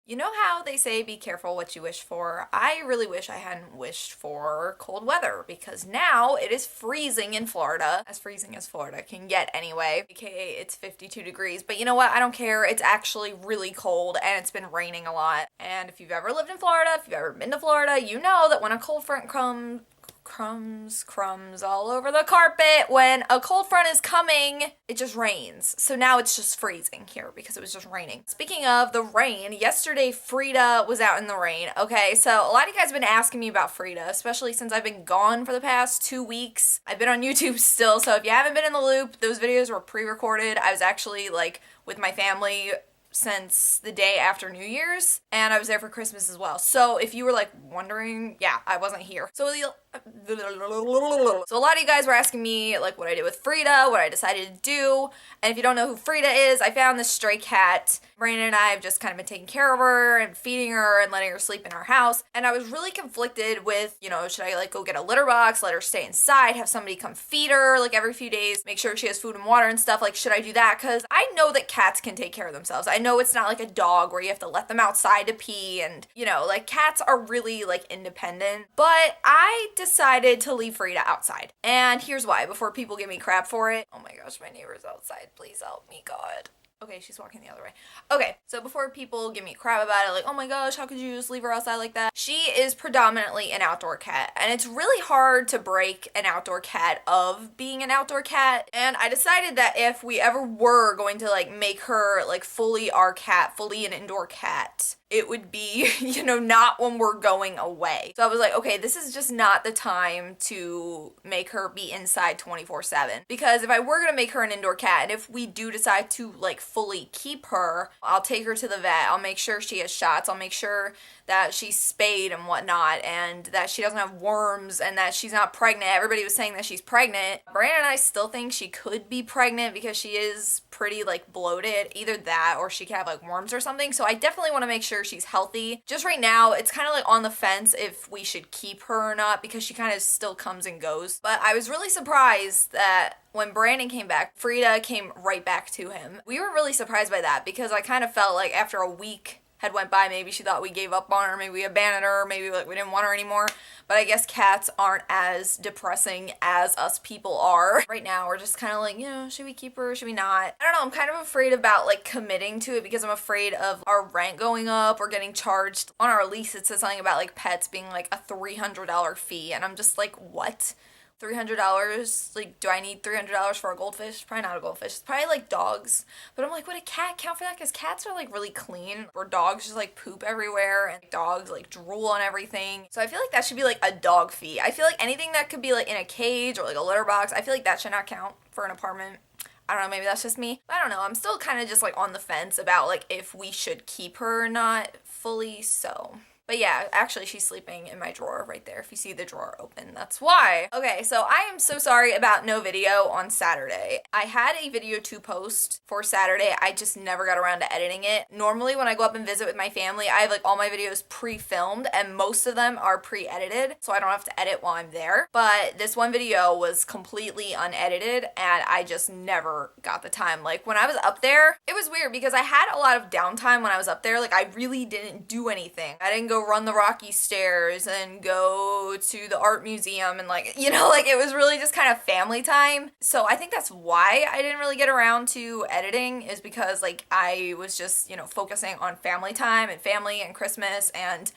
You know how they say be careful what you wish for? I really wish I hadn't wished for cold weather because now it is freezing in Florida. As freezing as Florida can get anyway, aka it's 52 degrees. But you know what? I don't care. It's actually really cold and it's been raining a lot. And if you've ever lived in Florida, if you've ever been to Florida, you know that when a cold front crumbs all over the carpet. When a cold front is coming, it just rains. So now it's just freezing here because it was just raining. Speaking of the rain, yesterday Freida was out in the rain. Okay, so a lot of you guys have been asking me about Freida, especially since I've been gone for the past 2 weeks. I've been on YouTube still, so if you haven't been in the loop, those videos were pre-recorded. I was actually like with my family since the day after New Year's, and I was there for Christmas as well. So if you were like wondering, yeah, I wasn't here. So a lot of you guys were asking me like what I did with Freida, what I decided to do, and if you don't know who Freida is, I found this stray cat. Brandon and I have just kind of been taking care of her and feeding her and letting her sleep in our house, and I was really conflicted with, you know, should I like go get a litter box, let her stay inside, have somebody come feed her like every few days, make sure she has food and water and stuff, like should I do that? Because I know that cats can take care of themselves. I know it's not like a dog where you have to let them outside to pee, and you know, like cats are really like independent, but I decided to leave Freida outside. And here's why, before people give me crap for it. Oh my gosh, my neighbor's outside. Please help me, God. Okay, she's walking the other way. Okay, so before people give me crap about it, like, oh my gosh, how could you just leave her outside like that? She is predominantly an outdoor cat, and it's really hard to break an outdoor cat of being an outdoor cat. And I decided that if we ever were going to like make her like fully our cat, fully an indoor cat, it would be, you know, not when we're going away. So I was like, okay, this is just not the time to make her be inside 24/7. Because if I were gonna make her an indoor cat, and if we do decide to like fully keep her, I'll take her to the vet, I'll make sure she has shots, I'll make sure that she's spayed and whatnot, and that she doesn't have worms, and that she's not pregnant. Everybody was saying that she's pregnant. Brandon and I still think she could be pregnant because she is pretty like bloated, either that or she could have like worms or something. So I definitely want to make sure she's healthy. Just right now, it's kind of like on the fence if we should keep her or not because she kind of still comes and goes. But I was really surprised that when Brandon came back, Freida came right back to him. We were really surprised by that because I kind of felt like after a week had went by, maybe she thought we gave up on her, maybe we abandoned her, maybe like we didn't want her anymore. But I guess cats aren't as depressing as us people are. Right now we're just kind of like, you know, should we keep her, should we not? I don't know, I'm kind of afraid about like committing to it because I'm afraid of our rent going up or getting charged. On our lease it says something about like pets being like a $300 fee, and I'm just like, what? $300? Like, do I need $300 for a goldfish? Probably not a goldfish. It's probably like dogs. But I'm like, would a cat count for that? Because cats are like really clean, or dogs just like poop everywhere, and dogs like drool on everything. So I feel like that should be like a dog fee. I feel like anything that could be like in a cage or like a litter box, I feel like that should not count for an apartment. I don't know, maybe that's just me. I don't know, I'm still kind of just like on the fence about like if we should keep her or not fully, so. But yeah, actually she's sleeping in my drawer right there. If you see the drawer open, that's why. Okay, so I am so sorry about no video on Saturday. I had a video to post for Saturday. I just never got around to editing it. Normally when I go up and visit with my family, I have like all my videos pre-filmed and most of them are pre-edited, so I don't have to edit while I'm there. But this one video was completely unedited and I just never got the time. Like when I was up there, it was weird because I had a lot of downtime when I was up there. Like I really didn't do anything. I didn't go run the rocky stairs and go to the art museum and like, you know, like it was really just kind of family time. So I think that's why I didn't really get around to editing, is because like I was just, you know, focusing on family time and family and Christmas and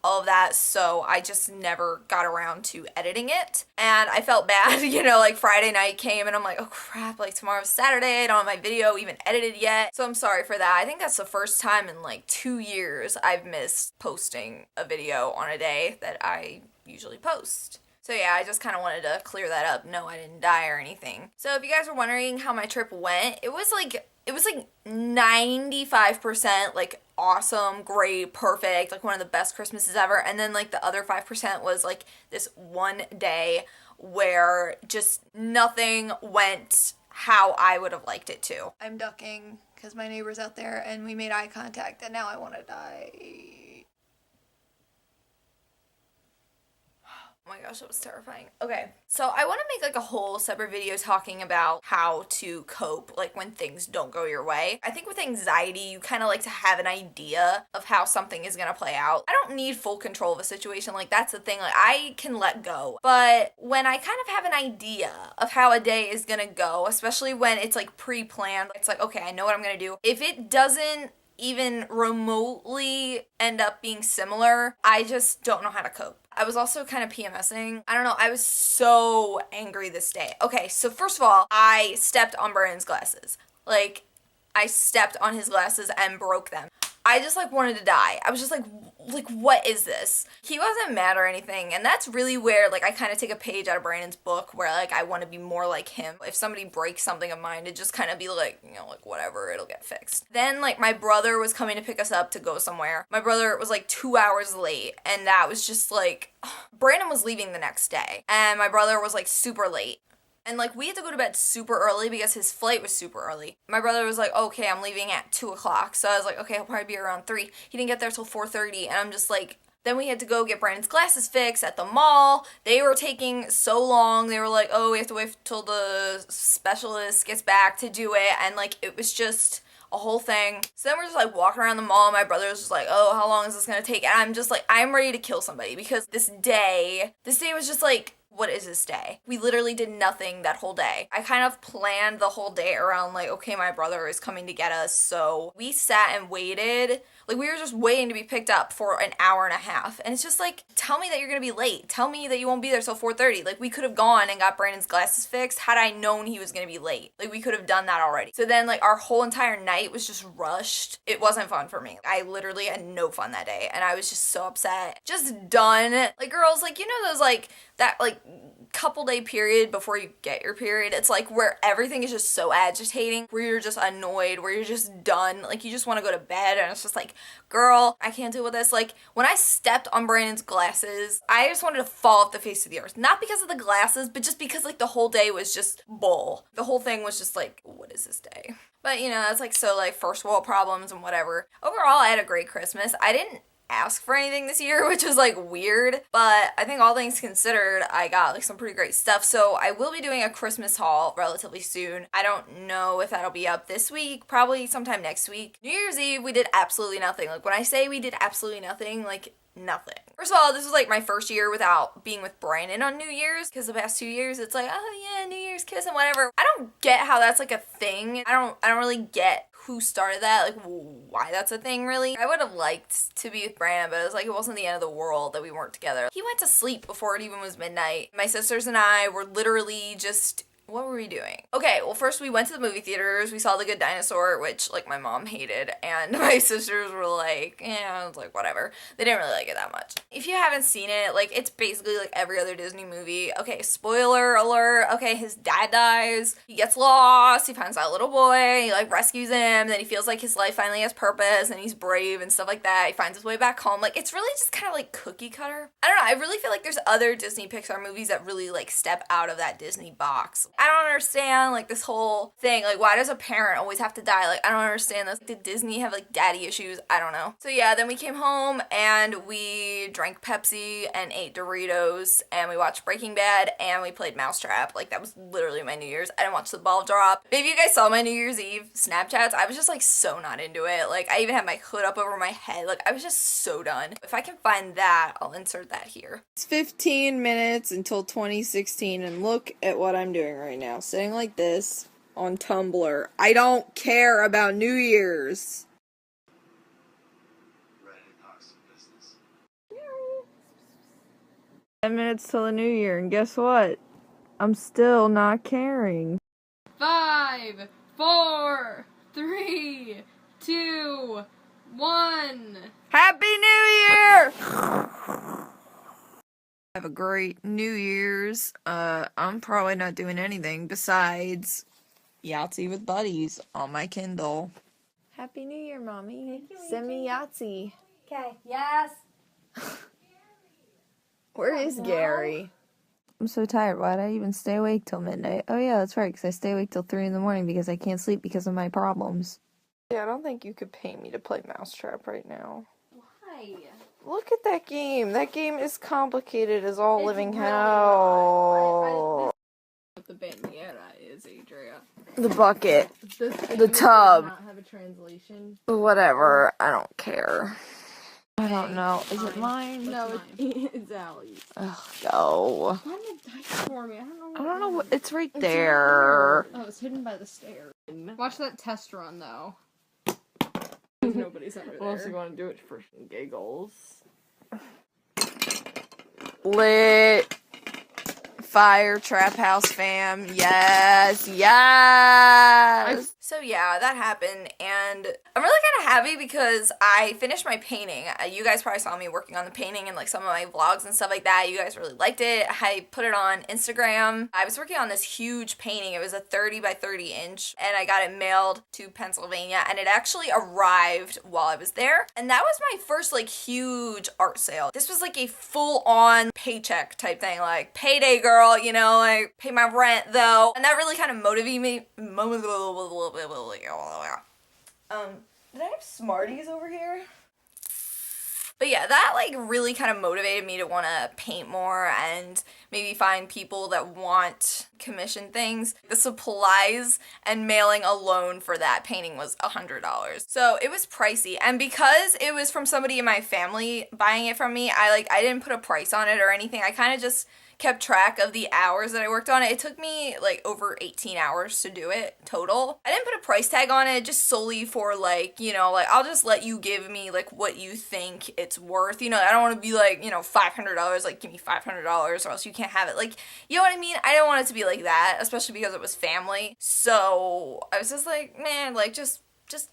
all of that, so I just never got around to editing it. And I felt bad, you know, like Friday night came and I'm like, oh crap, like tomorrow's Saturday, I don't have my video even edited yet. So I'm sorry for that. I think that's the first time in like 2 years I've missed posting a video on a day that I usually post. So yeah, I just kind of wanted to clear that up. No, I didn't die or anything. So if you guys were wondering how my trip went, it was like 95% like awesome, great, perfect, like one of the best Christmases ever. And then like the other 5% was like this one day where just nothing went how I would have liked it to. I'm ducking because my neighbor's out there and we made eye contact and now I want to die. Oh my gosh, that was terrifying. Okay, so I want to make like a whole separate video talking about how to cope like when things don't go your way. I think with anxiety, you kind of like to have an idea of how something is going to play out. I don't need full control of a situation, like that's the thing, like I can let go. But when I kind of have an idea of how a day is going to go, especially when it's like pre-planned, it's like, okay, I know what I'm going to do. If it doesn't even remotely end up being similar, I just don't know how to cope. I was also kind of PMSing. I don't know, I was so angry this day. Okay, so first of all, I stepped on Brandon's glasses. Like, I stepped on his glasses and broke them. I just like wanted to die. I was just like what is this? He wasn't mad or anything, and that's really where like I kind of take a page out of Brandon's book where like I want to be more like him. If somebody breaks something of mine, to just kind of be like, you know, like whatever, it'll get fixed. Then like my brother was coming to pick us up to go somewhere. My brother was like 2 hours late, and that was just like Brandon was leaving the next day, and my brother was like super late. And, like, we had to go to bed super early because his flight was super early. My brother was like, okay, I'm leaving at 2 o'clock. So I was like, okay, I'll probably be around 3. He didn't get there till 4:30. And I'm just like, then we had to go get Brandon's glasses fixed at the mall. They were taking so long. They were like, oh, we have to wait till the specialist gets back to do it. And, like, it was just a whole thing. So then we're just like walking around the mall. My brother was just like, oh, how long is this gonna take? And I'm just like, I'm ready to kill somebody because this day was just like, what is this day? We literally did nothing that whole day. I kind of planned the whole day around like, okay, my brother is coming to get us. So we sat and waited. Like, we were just waiting to be picked up for an hour and a half. And it's just like, tell me that you're gonna be late. Tell me that you won't be there till 4:30. Like, we could have gone and got Brandon's glasses fixed had I known he was gonna be late. Like, we could have done that already. So then, like, our whole entire night was just rushed. It wasn't fun for me. I literally had no fun that day. And I was just so upset. Just done. Like, girls, like, you know those, like, that, like, couple day period before you get your period, it's like where everything is just so agitating, where you're just annoyed, where you're just done, like you just want to go to bed, and it's just like, girl, I can't deal with this. Like, when I stepped on Brandon's glasses, I just wanted to fall off the face of the earth, not because of the glasses, but just because like the whole day was just bull. The whole thing was just like, what is this day? But you know, that's like so like first world problems and whatever. Overall, I had a great Christmas. I didn't ask for anything this year, which was like weird, but I think all things considered, I got like some pretty great stuff. So I will be doing a Christmas haul relatively soon. I don't know if that'll be up this week, probably sometime next week. New Year's Eve, we did absolutely nothing. Like, when I say we did absolutely nothing, like nothing. First of all, this was like my first year without being with Brandon on New Year's, because the past 2 years it's like, oh yeah, New Year's kiss and whatever. I don't get how that's like a thing. I don't really get who started that, like why that's a thing really. I would have liked to be with Brandon, but it was like it wasn't the end of the world that we weren't together. He went to sleep before it even was midnight. My sisters and I were literally just, what were we doing? Okay, well, first we went to the movie theaters. We saw The Good Dinosaur, which, like, my mom hated, and my sisters were like, yeah, I was like, whatever. They didn't really like it that much. If you haven't seen it, like, it's basically like every other Disney movie. Okay, spoiler alert. Okay, his dad dies. He gets lost. He finds that little boy. He, like, rescues him. Then he feels like his life finally has purpose, and he's brave and stuff like that. He finds his way back home. Like, it's really just kind of, like, cookie cutter. I don't know. I really feel like there's other Disney Pixar movies that really, like, step out of that Disney box. I don't understand, like, this whole thing. Like, why does a parent always have to die? Like, I don't understand this. Did Disney have, like, daddy issues? I don't know. So, yeah, then we came home, and we drank Pepsi and ate Doritos, and we watched Breaking Bad, and we played Mousetrap. Like, that was literally my New Year's. I didn't watch the ball drop. Maybe you guys saw my New Year's Eve Snapchats. I was just, like, so not into it. Like, I even had my hood up over my head. Like, I was just so done. If I can find that, I'll insert that here. It's 15 minutes until 2016, and look at what I'm doing right now. Sitting like this on Tumblr. I don't care about New Year's. 10 minutes till the New Year, and guess what? I'm still not caring. 5, 4, 3, 2, 1. Happy New Year! Have a great New Year's. I'm probably not doing anything besides Yahtzee with buddies on my Kindle. Happy New Year, Mommy. Send me Yahtzee. Okay, yes. Where is Gary? I'm so tired. Why'd I even stay awake till midnight? Oh yeah, that's right, because I stay awake till 3 in the morning because I can't sleep because of my problems. Yeah, I don't think you could pay me to play Mousetrap right now. Why? Why? Look at that game. That game is complicated as all It's living really hell. What the bandiera is, Adria. The bucket. This The tub. does not have a translation. Whatever. I don't care. I don't know. Is it mine? No, it's Allie's. Ugh, go. Find the dice for me. I don't know. I don't know what. It's right It's there. Oh, it's hidden by the stairs. Watch that test run though. Nobody's over there. Unless you want to do it for some giggles. Lit. Fire trap house fam. Yes. Yes. So yeah, that happened, and I'm really kind of happy because I finished my painting. You guys probably saw me working on the painting and like some of my vlogs and stuff like that. You guys really liked it. I put it on Instagram. I was working on this huge painting. It was a 30 by 30 inch, and I got it mailed to Pennsylvania, and it actually arrived while I was there. And that was my first like huge art sale. This was like a full-on paycheck type thing, like payday girl, you know, like pay my rent though. And that really kind of motivated me. Did I have Smarties over here? But yeah, that like really kind of motivated me to want to paint more and maybe find people that want commission things. The supplies and mailing alone for that painting was $100. So it was pricey, and because it was from somebody in my family buying it from me, I didn't put a price on it or anything. I kind of just kept track of the hours that I worked on it. It took me like over 18 hours to do it total. I didn't put a price tag on it, just solely for like, you know, like I'll just let you give me like what you think it's worth. You know, I don't want to be like, you know, $500, like give me $500 or else you can't have it. Like, you know what I mean? I didn't want it to be like that, especially because it was family. So I was just like, man, like just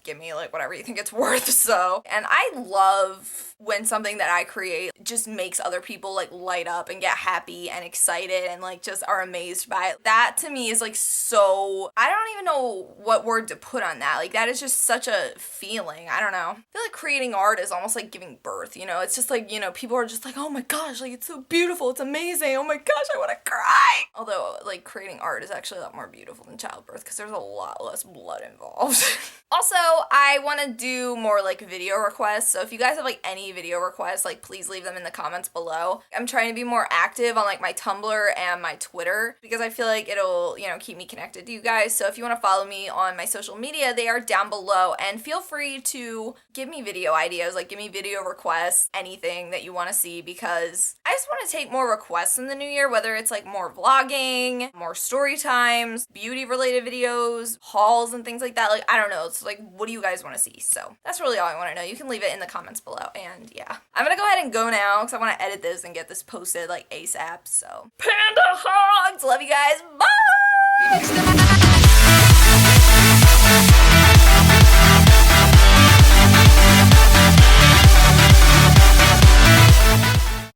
give me like whatever you think it's worth. So, and I love when something that I create just makes other people like light up and get happy and excited and like just are amazed by it. That to me is like so, I don't even know what word to put on that. Like that is just such a feeling. I don't know. I feel like creating art is almost like giving birth, you know? It's just like, you know, people are just like, oh my gosh, like it's so beautiful, it's amazing, oh my gosh, I want to cry. Although like creating art is actually a lot more beautiful than childbirth because there's a lot less blood involved. Also, I want to do more like video requests, so if you guys have like any video requests, like please leave them in the comments below. I'm trying to be more active on like my Tumblr and my Twitter because I feel like it'll, you know, keep me connected to you guys. So if you want to follow me on my social media, they are down below, and feel free to give me video ideas, like give me video requests, anything that you want to see, because I just want to take more requests in the new year, whether it's like more vlogging, more story times, beauty related videos, hauls and things like that. Like, I don't know. It's like, what do you guys want to see? So that's really all I want to know. You can leave it in the comments below. And yeah, I'm gonna go ahead and go now because I want to edit this and get this posted like ASAP. So panda hugs, love you guys, bye.